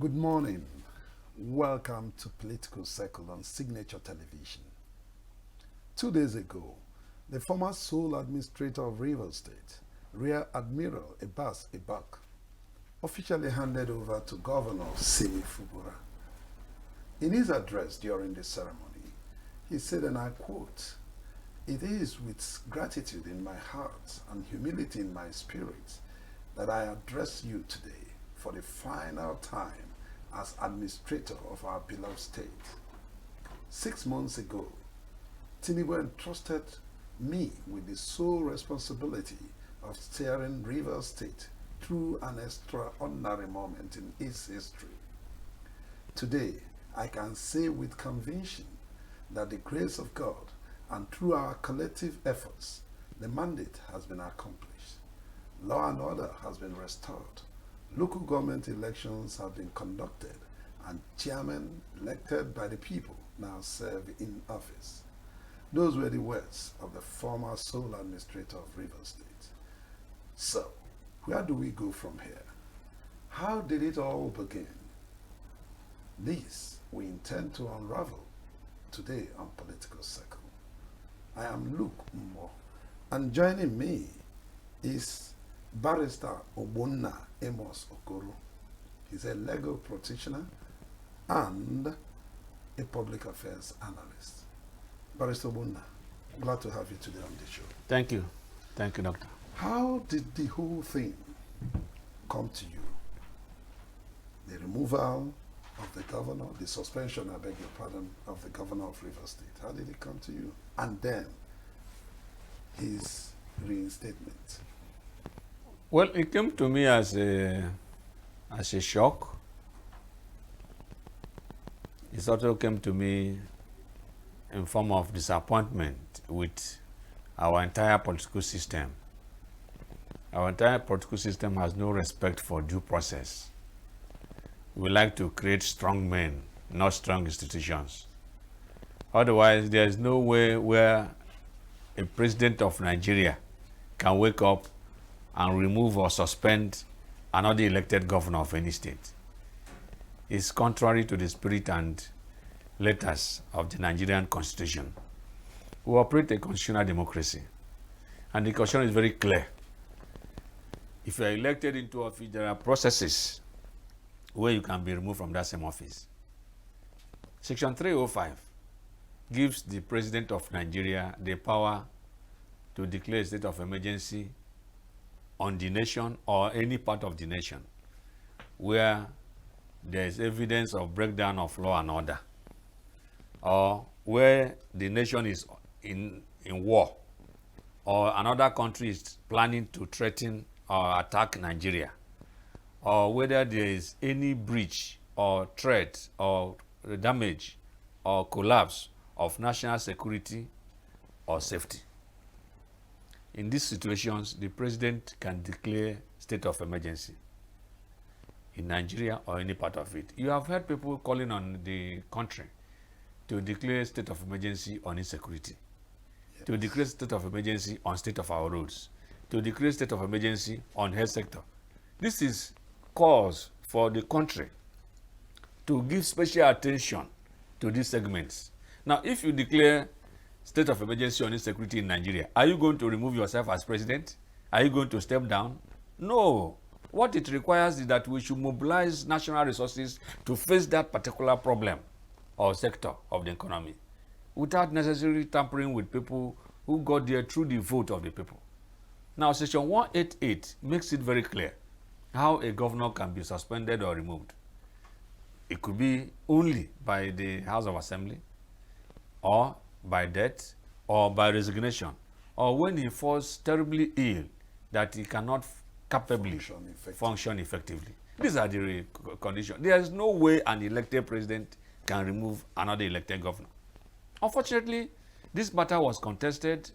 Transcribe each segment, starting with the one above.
Good morning. Welcome to Political Circle on Signature Television. 2 days ago, the former sole administrator of Rivers State, Rear Admiral Abbas Ibak, officially handed over to Governor Simi Fubara. In his address during the ceremony, he said, and I quote, "It is with gratitude in my heart and humility in my spirit that I address you today for the final time as administrator of our beloved state. 6 months ago, Tinubu entrusted me with the sole responsibility of steering Rivers State through an extraordinary moment in its history. Today, I can say with conviction that the grace of God and through our collective efforts, the mandate has been accomplished. Law and order has been restored. Local government elections have been conducted and chairmen elected by the people now serve in office." Those were the words of the former sole administrator of Rivers State. So, where do we go from here? How did it all begin? This we intend to unravel today on Political Circle. I am Luke Mbo, and joining me is Barrister Ogbonna Amos Okoro. He's a legal practitioner and a public affairs analyst. Barrister Ogbonna, glad to have you today on the show. Thank you. Thank you, Doctor. How did the whole thing come to you? The removal of the governor, the suspension, I beg your pardon, of the governor of Rivers State. How did it come to you? And then his reinstatement. Well, it came to me as a shock. It also came to me in form of disappointment with our entire political system. Our entire political system has no respect for due process. We like to create strong men, not strong institutions. Otherwise, there is no way where a president of Nigeria can wake up and remove or suspend another elected governor of any state. It's contrary to the spirit and letters of the Nigerian Constitution. We operate a constitutional democracy, and the Constitution is very clear. If you are elected into office, there are processes where you can be removed from that same office. Section 305 gives the President of Nigeria the power to declare a state of emergency on the nation or any part of the nation where there is evidence of breakdown of law and order, or where the nation is in war, or another country is planning to threaten or attack Nigeria, or whether there is any breach or threat or damage or collapse of national security or safety. In these situations, the president can declare state of emergency in Nigeria or any part of it. You have heard people calling on the country to declare state of emergency on insecurity, yes, to declare state of emergency on state of our roads, to declare state of emergency on health sector. This is cause for the country to give special attention to these segments. Now, if you declare state of emergency on insecurity in Nigeria, are you going to remove yourself as president? Are you going to step down? No. What it requires is that we should mobilize national resources to face that particular problem or sector of the economy without necessarily tampering with people who got there through the vote of the people. Now, Section 188 makes it very clear how a governor can be suspended or removed. It could be only by the House of Assembly, or by death, or by resignation, or when he falls terribly ill that he cannot capably function effectively. These are the conditions. There is no way an elected president can remove another elected governor. Unfortunately, this matter was contested.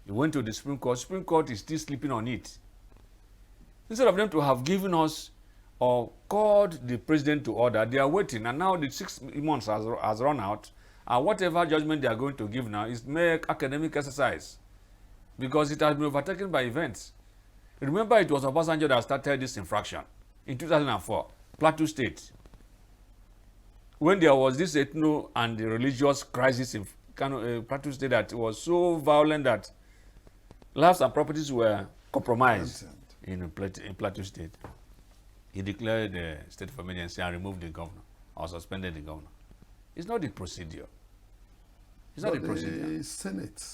It went to the Supreme Court. Supreme Court is still sleeping on it. Instead of them to have given us or called the president to order, they are waiting, and now the 6 months has run out, and whatever judgment they are going to give now is mere academic exercise because it has been overtaken by events. Remember, it was Obasanjo that started this infraction in 2004, Plateau State. when there was this ethno and religious crisis in Plateau State that was so violent that lives and properties were compromised in Plateau State, he declared a state of emergency and removed the governor or suspended the governor. It's not the procedure. It's not the procedure. The Senate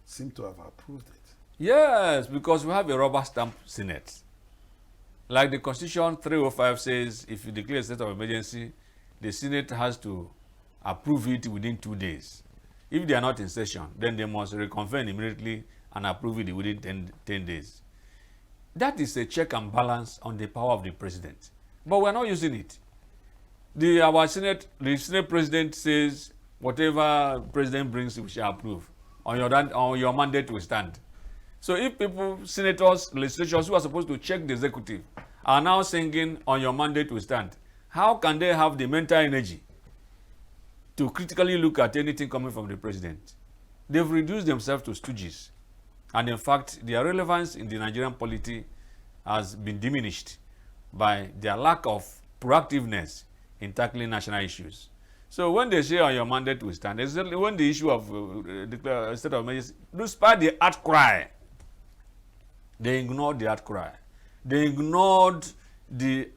seemed to have approved it. Yes, because we have a rubber stamp Senate. Like the Constitution 305 says, if you declare a state of emergency, the Senate has to approve it within 2 days. If they are not in session, then they must reconvene immediately and approve it within 10 days. That is a check and balance on the power of the president. But we're not using it. The Senate president says, whatever president brings, we shall approve. On your mandate will stand. So if people, senators, legislators who are supposed to check the executive are now singing on your mandate will stand, how can they have the mental energy to critically look at anything coming from the president? They've reduced themselves to stooges. And in fact, their relevance in the Nigerian polity has been diminished by their lack of proactiveness in tackling national issues. So when they say on your mandate will stand, exactly when the issue of state of emergency, despite the outcry, they ignored the outcry. They ignored the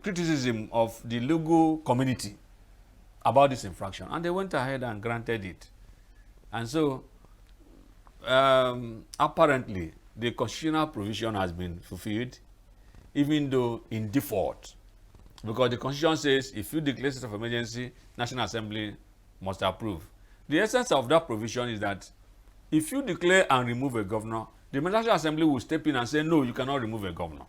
criticism of the legal community about this infraction, and they went ahead and granted it. And so, apparently, the constitutional provision has been fulfilled, even though in default. Because the Constitution says if you declare state of emergency, National Assembly must approve. The essence of that provision is that if you declare and remove a governor, the National Assembly will step in and say, no, you cannot remove a governor.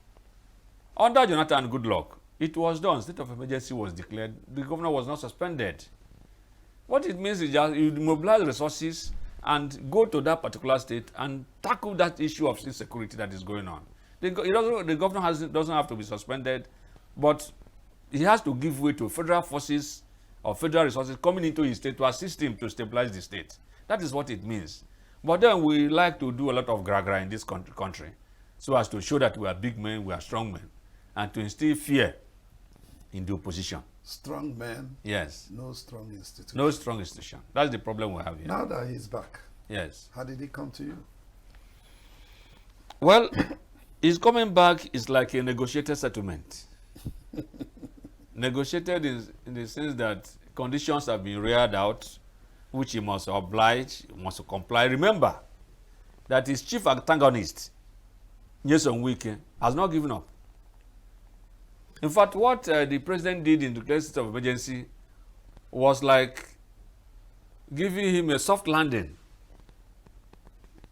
Under Jonathan Goodluck, it was done. State of emergency was declared. The governor was not suspended. What it means is just you mobilize resources and go to that particular state and tackle that issue of state security that is going on. The governor doesn't have to be suspended, but he has to give way to federal forces or federal resources coming into his state to assist him to stabilize the state. That is what it means. But then we like to do a lot of gra-gra in this country so as to show that we are big men, we are strong men, and to instill fear in the opposition. Strong men. Yes. No strong institution. No strong institution. That's the problem we have here. Now that he's back. Yes. How did he come to you? Well, his coming back is like a negotiated settlement. Negotiated in the sense that conditions have been reared out, which he must oblige, must comply. Remember that his chief antagonist, Nyesom Wike, has not given up. In fact, what the president did in the state of emergency was like giving him a soft landing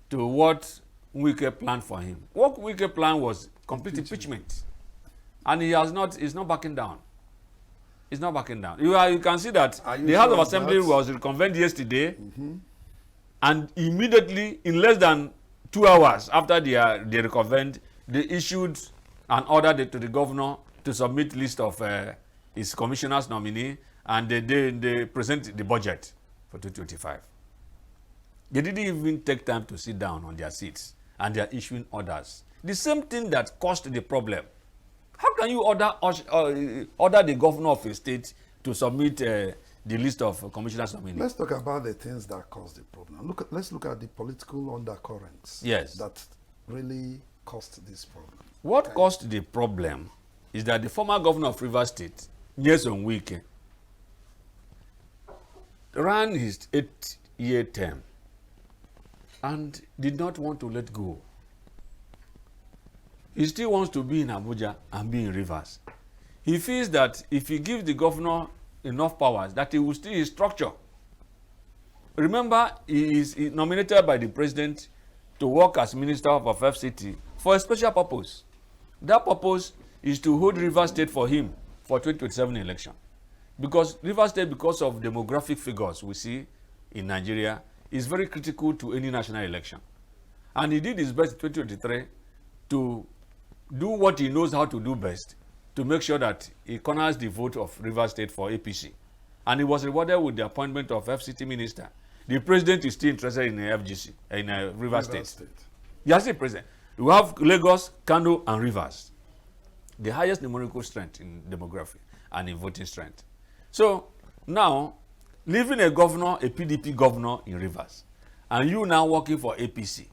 to what Wike planned for him. What Wike planned was complete impeachment. And he's not backing down. He's not backing down. You can see that the House of Assembly was reconvened yesterday, and immediately, in less than 2 hours after they reconvened, they issued an order to the governor to submit list of his commissioners nominee, and they present the budget for 2025. They didn't even take time to sit down on their seats, and they are issuing orders. The same thing that caused the problem. How can you order the governor of a state to submit the list of commissioners nominee? Let's talk about the things that caused the problem. Let's look at the political undercurrents. Yes. That really caused this problem. What caused the problem is that the former governor of Rivers State, Nyesom Wike, ran his 8-year term and did not want to let go. He still wants to be in Abuja and be in Rivers. He feels that if he gives the governor enough powers, that he will steal his structure. Remember, he is nominated by the president to work as Minister of FCT for a special purpose. That purpose is to hold Rivers State for him for 2027 election. Because Rivers State, because of demographic figures we see in Nigeria, is very critical to any national election. And he did his best in 2023 to do what he knows how to do best, to make sure that he corners the vote of Rivers State for APC. And he was rewarded with the appointment of FCT minister. The president is still interested in FGC, in Rivers State. Yes, the president. We have Lagos, Kano, and Rivers. The highest numerical strength in demography. and in voting strength. So now, leaving a governor, a PDP governor in Rivers, and you now working for APC,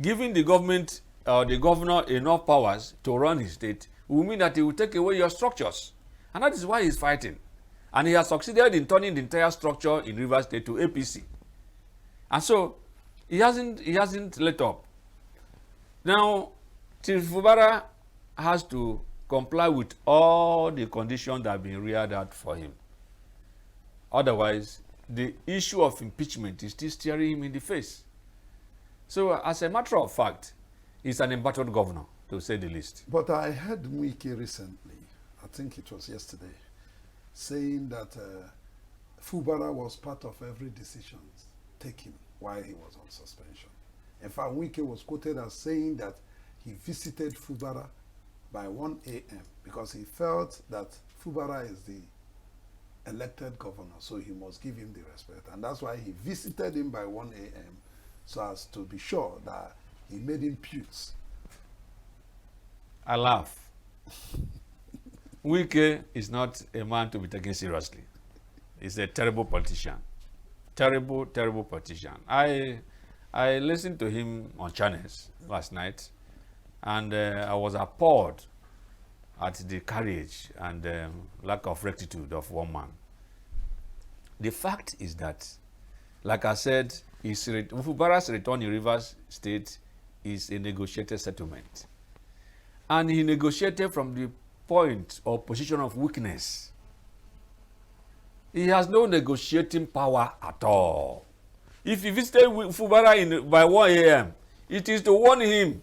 giving the government, the governor enough powers to run his state will mean that he will take away your structures. And that is why he's fighting. And he has succeeded in turning the entire structure in Rivers State to APC. And so, he hasn't let up. Now, Chief Fubara has to comply with all the conditions that have been reared out for him. Otherwise, the issue of impeachment is still staring him in the face. So, as a matter of fact, he's an embattled governor, to say the least. But I heard Mwike recently, I think it was yesterday, saying that Fubara was part of every decision taken while he was on suspension. In fact, Mwike was quoted as saying that he visited Fubara by 1 a.m. because he felt that Fubara is the elected governor, so he must give him the respect. And that's why he visited him by 1 a.m. so as to be sure that he made him putes. I laugh. Wike is not a man to be taken seriously. He's a terrible politician. Terrible, terrible politician. I listened to him on channels last night, and I was appalled at the courage and lack of rectitude of one man. The fact is that, like I said, Fubara's return in Rivers State is a negotiated settlement. And he negotiated from the point or position of weakness. He has no negotiating power at all. If he visited Fubara by 1 a.m., it is to warn him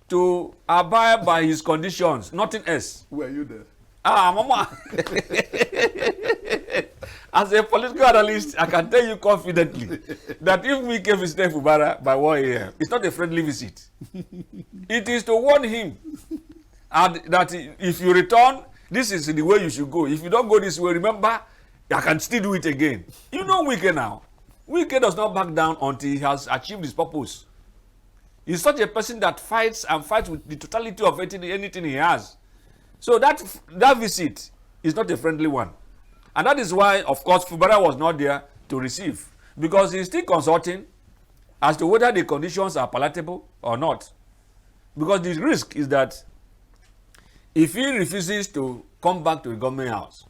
to abide by his conditions, nothing else. Were you there? Mama. As a political analyst, I can tell you confidently that if we can visit Fubara by 1 a.m., it's not a friendly visit. It is to warn him and that if you return, this is the way you should go. If you don't go this way, remember, I can still do it again. You know Wike now. Wike does not back down until he has achieved his purpose. He's such a person that fights and fights with the totality of anything he has. So that visit is not a friendly one. And that is why, of course, Fubara was not there to receive. Because he's still consulting as to whether the conditions are palatable or not. Because the risk is that if he refuses to come back to the government house,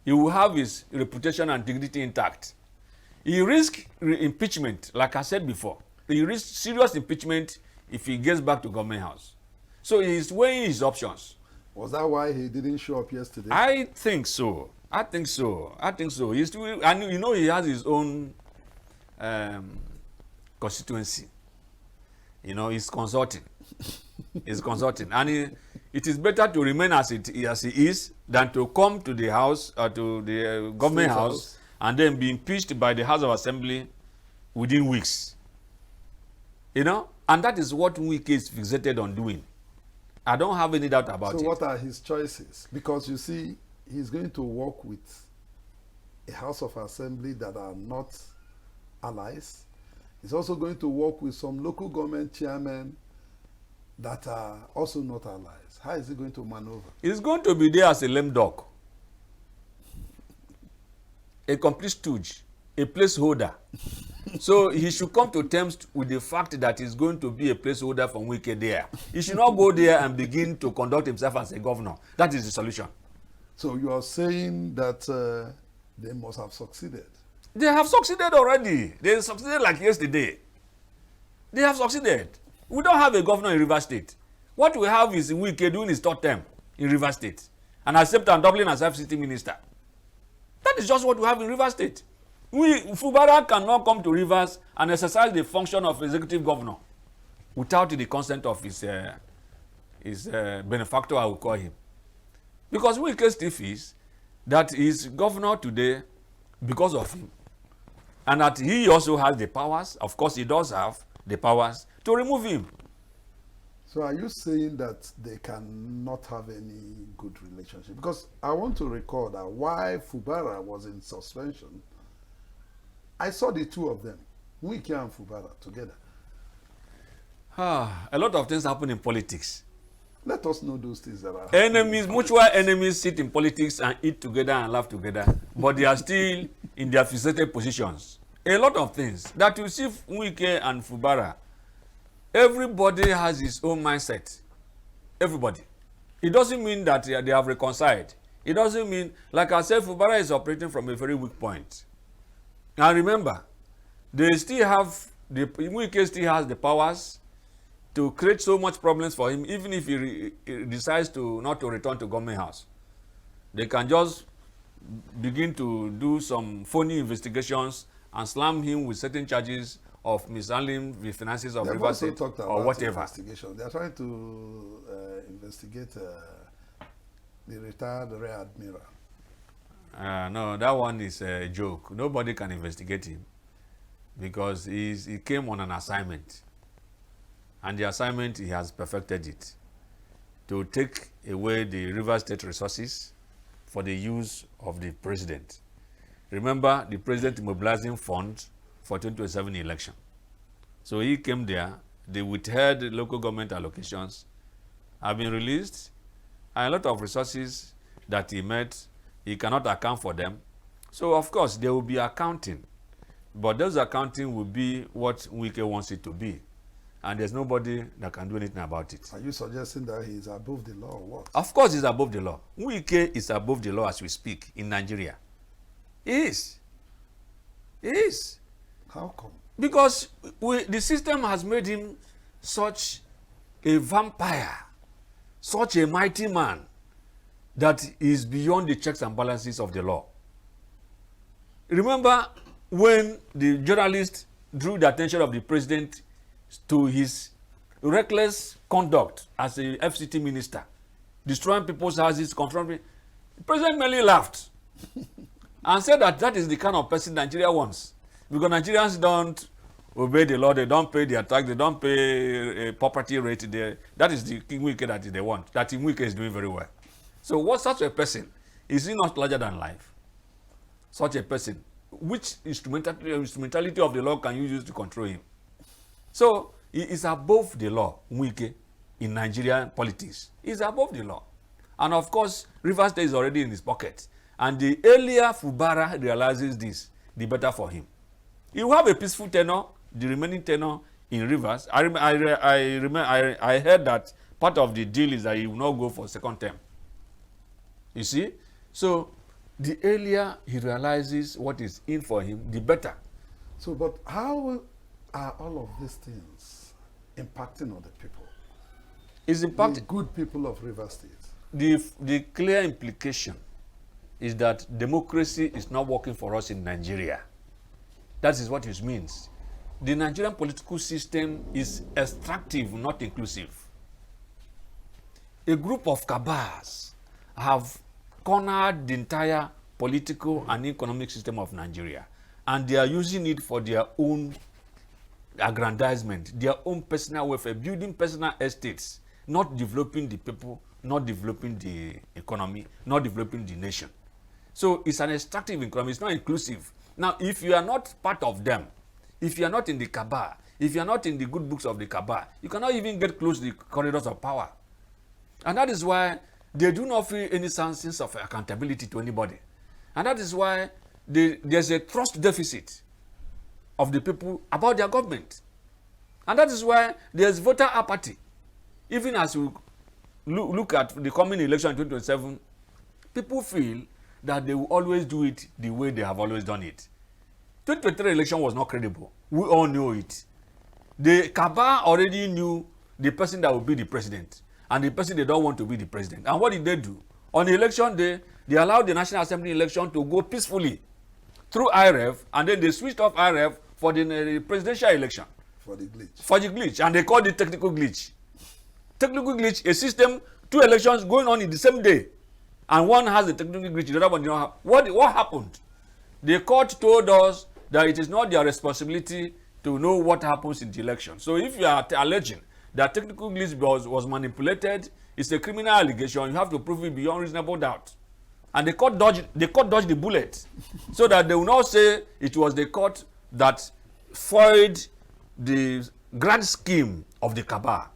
he will have his reputation and dignity intact. He risks impeachment, like I said before. He risks serious impeachment if he gets back to government house. So he is weighing his options. Was that why he didn't show up yesterday? I think so. I think so. He's still, and you know he has his own constituency. You know, he's consulting. He's consulting. And it is better to remain as he is than to come to the house or to the government house and then be impeached by the House of Assembly within weeks. You know? And that is what Wike is fixated on doing. I don't have any doubt about it. So what are his choices? Because you see, he's going to work with a House of Assembly that are not allies. He's also going to work with some local government chairmen that are also not allies. How is he going to maneuver? He's going to be there as a lame dog, a complete stooge, a placeholder. So he should come to terms with the fact that he's going to be a placeholder from Wike there. He should not go there and begin to conduct himself as a governor. That is the solution. So you are saying that they must have succeeded? They have succeeded already. They succeeded like yesterday. They have succeeded. We don't have a governor in Rivers State. What we have is Wike doing his third term in Rivers State and accept and doubling as FCT minister. That is just what we have in Rivers State. Fubara cannot come to Rivers and exercise the function of executive governor without the consent of his benefactor, I will call him. Because Wike still feels that he is governor today because of him. And that he also has the powers, of course he does have the powers, to remove him. So are you saying that they cannot have any good relationship? Because I want to recall that while Fubara was in suspension, I saw the two of them, Wike and Fubara, together. A lot of things happen in politics. Let us know those things that are Enemies, mutual enemies sit in politics and eat together and laugh together, but they are still in their fixated positions. A lot of things that you see Wike and Fubara, everybody has his own mindset. Everybody. It doesn't mean that they have reconciled. It doesn't mean, like I said, Fubara is operating from a very weak point. And remember, they still have, Wike still has the powers to create so much problems for him, even if he decides to not to return to government house. They can just begin to do some phony investigations and slam him with certain charges of mishandling the finances of River State or whatever. They are trying to investigate the retired Rear Admiral. No, that one is a joke. Nobody can investigate him because he came on an assignment. And the assignment, he has perfected it to take away the River State resources for the use of the president. Remember, the president mobilizing funds for 2027 election. So he came there, they withheld the local government allocations, have been released, and a lot of resources that he met, he cannot account for them. So of course, there will be accounting, but those accounting will be what Wike wants it to be. And there's nobody that can do anything about it. Are you suggesting that he is above the law or what? Of course he's above the law. Wike is above the law as we speak in Nigeria. He is. He is. How come? Because the system has made him such a vampire, such a mighty man that is beyond the checks and balances of the law. Remember when the journalist drew the attention of the president to his reckless conduct as a FCT minister, destroying people's houses, confronting, the president merely laughed and said that that is the kind of person Nigeria wants. Because Nigerians don't obey the law, they don't pay their tax, they don't pay a property rate. That is the King Wike that they want. That King Wike is doing very well. So what such a person, is he not larger than life? Such a person, which instrumentality of the law can you use to control him? So he is above the law, Wike, in Nigerian politics. He is above the law. And of course, River State is already in his pocket. And the earlier Fubara realizes this, the better for him. He will have a peaceful tenure, the remaining tenure in Rivers. I heard that part of the deal is that he will not go for second term. You see? So the earlier he realizes what is in for him, the better. So, but how are all of these things impacting on the people? It's impacting the good people of River State. The clear implication is that democracy is not working for us in Nigeria. That is what it means. The Nigerian political system is extractive, not inclusive. A group of cabals have cornered the entire political and economic system of Nigeria, and they are using it for their own aggrandizement, their own personal welfare, building personal estates, not developing the people, not developing the economy, not developing the nation. So it's an extractive economy, it's not inclusive. Now, if you are not part of them, if you are not in the cabal, if you are not in the good books of the cabal, you cannot even get close to the corridors of power. And that is why they do not feel any sense of accountability to anybody. And that is why there's a trust deficit of the people about their government. And that is why there's voter apathy. Even as we look at the coming election in 2027, people feel that they will always do it the way they have always done it. 2023 election was not credible. We all know it. The cabal already knew the person that will be the president and the person they don't want to be the president. And what did they do? On the election day, they allowed the National Assembly election to go peacefully through IRF, and then they switched off IRF for the presidential election. For the glitch. For the glitch, and they called it technical glitch. Technical glitch, a system, two elections going on in the same day. And one has a technical glitch, the other one did not have. What happened? The court told us that it is not their responsibility to know what happens in the election. So if you are alleging that technical glitch was manipulated, it's a criminal allegation, you have to prove it beyond reasonable doubt. And the court dodged the bullet so that they will not say it was the court that foiled the grand scheme of the cabal.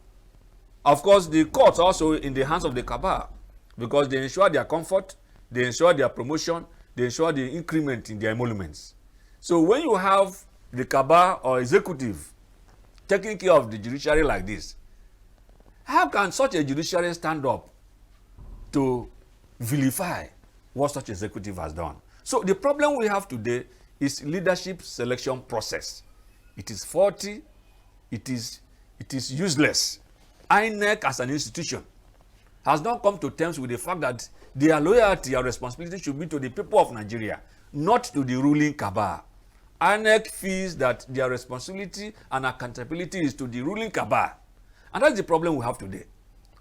Of course, the courts also in the hands of the cabal, because they ensure their comfort, they ensure their promotion, they ensure the increment in their emoluments. So when you have the cabal or executive taking care of the judiciary like this, how can such a judiciary stand up to vilify what such executive has done? So the problem we have today is leadership selection process. It is faulty, it is useless. INEC as an institution has not come to terms with the fact that their loyalty or responsibility should be to the people of Nigeria, not to the ruling cabal. INEC feels that their responsibility and accountability is to the ruling cabal. And that's the problem we have today.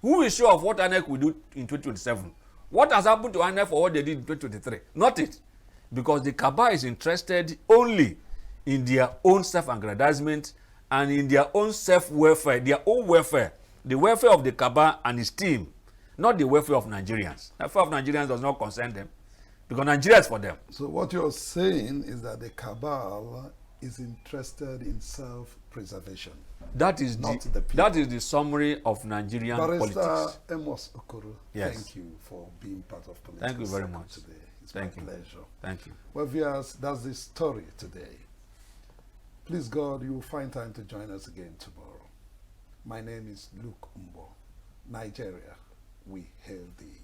Who is sure of what INEC will do in 2027? What has happened to INEC for what they did in 2023? Not it. Because the cabal is interested only in their own self-aggrandizement and in their own self-welfare, their own welfare, the welfare of the cabal and his team, not the welfare of Nigerians. The welfare of Nigerians does not concern them, because Nigeria is for them. So what you're saying is that the cabal is interested in self-preservation. That is the summary of Nigerian politics. Barrister Amos Okoro, yes. Thank you for being part of Political Thank you very Circle much today. It's Thank my you. pleasure. Thank you. Well, viewers, that's the story today. Please, God, you will find time to join us again tomorrow. My name is Luke Umbo. Nigeria, we hail thee.